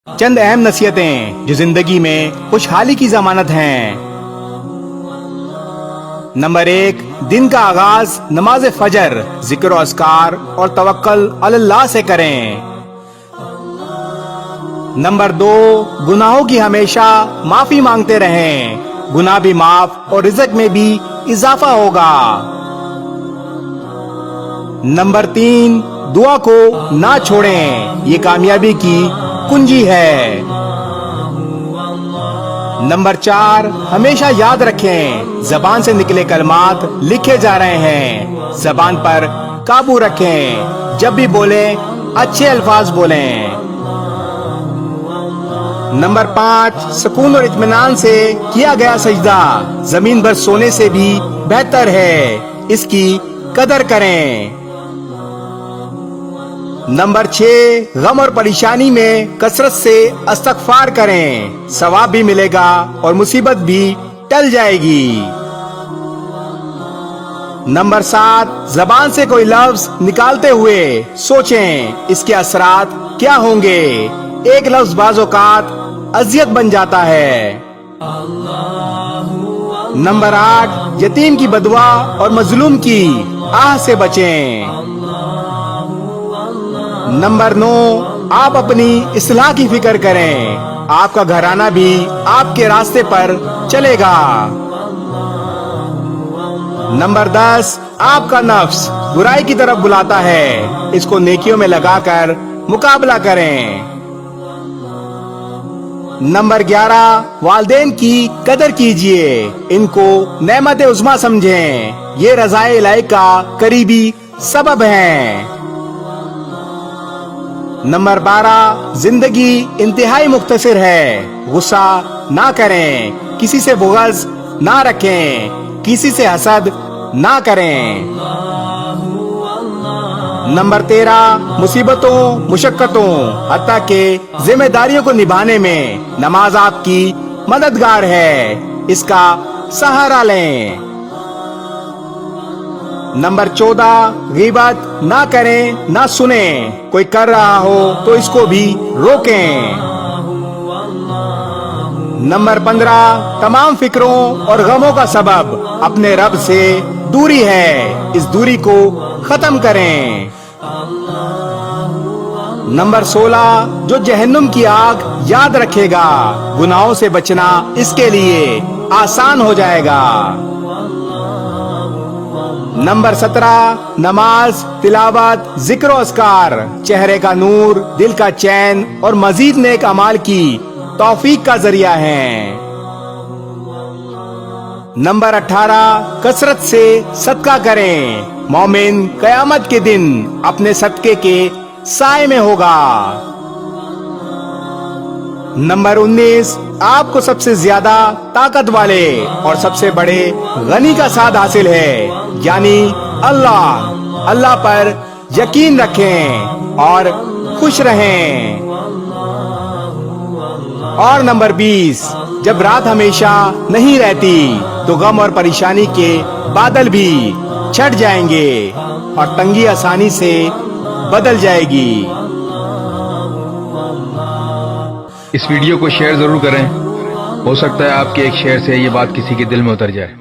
چند اہم نصیحتیں جو زندگی میں خوشحالی کی ضمانت ہیں۔ نمبر 1، دن کا آغاز نماز فجر، ذکر و اذکار اور توکل علی اللہ سے کریں۔ نمبر 2، گناہوں کی ہمیشہ معافی مانگتے رہیں، گناہ بھی معاف اور رزق میں بھی اضافہ ہوگا۔ نمبر 3، دعا کو نہ چھوڑیں، یہ کامیابی کی کنجی ہے۔ نمبر 4، ہمیشہ یاد رکھیں، زبان سے نکلے کلمات لکھے جا رہے ہیں، زبان پر قابو رکھیں، جب بھی بولیں اچھے الفاظ بولیں۔ نمبر 5، سکون اور اطمینان سے کیا گیا سجدہ زمین پر سونے سے بھی بہتر ہے، اس کی قدر کریں۔ نمبر 6، غم اور پریشانی میں کثرت سے استغفار کریں، ثواب بھی ملے گا اور مصیبت بھی ٹل جائے گی۔ نمبر 7، زبان سے کوئی لفظ نکالتے ہوئے سوچیں اس کے اثرات کیا ہوں گے، ایک لفظ بعض اوقات اذیت بن جاتا ہے۔ نمبر 8، یتیم کی بددعا اور مظلوم کی آہ سے بچیں۔ نمبر 9، آپ اپنی اصلاح کی فکر کریں، آپ کا گھرانہ بھی آپ کے راستے پر چلے گا۔ نمبر 10، آپ کا نفس برائی کی طرف بلاتا ہے، اس کو نیکیوں میں لگا کر مقابلہ کریں۔ نمبر 11، والدین کی قدر کیجئے، ان کو نعمت عظمیٰ سمجھیں، یہ رضائے الہی کا قریبی سبب ہیں۔ نمبر 12، زندگی انتہائی مختصر ہے، غصہ نہ کریں، کسی سے بغض نہ رکھیں، کسی سے حسد نہ کریں۔ نمبر 13، مصیبتوں مشقتوں حتیٰ کہ ذمہ داریوں کو نبھانے میں نماز آپ کی مددگار ہے، اس کا سہارا لیں۔ نمبر 14، غیبت نہ کریں نہ سنیں، کوئی کر رہا ہو تو اس کو بھی روکیں۔ نمبر 15، تمام فکروں اور غموں کا سبب اپنے رب سے دوری ہے، اس دوری کو ختم کریں۔ نمبر 16، جو جہنم کی آگ یاد رکھے گا، گناہوں سے بچنا اس کے لیے آسان ہو جائے گا۔ نمبر 17، نماز، تلاوت، ذکر و اذکار چہرے کا نور، دل کا چین اور مزید نیک اعمال کی توفیق کا ذریعہ ہیں۔ نمبر 18، کثرت سے صدقہ کریں، مومن قیامت کے دن اپنے صدقے کے سائے میں ہوگا۔ نمبر 19، آپ کو سب سے زیادہ طاقت والے اور سب سے بڑے غنی کا ساتھ حاصل ہے، یعنی اللہ پر یقین رکھیں اور خوش رہیں۔ اور نمبر 20، جب رات ہمیشہ نہیں رہتی تو غم اور پریشانی کے بادل بھی چھٹ جائیں گے اور تنگی آسانی سے بدل جائے گی۔ اس ویڈیو کو شیئر ضرور کریں، ہو سکتا ہے آپ کے ایک شیئر سے یہ بات کسی کے دل میں اتر جائے۔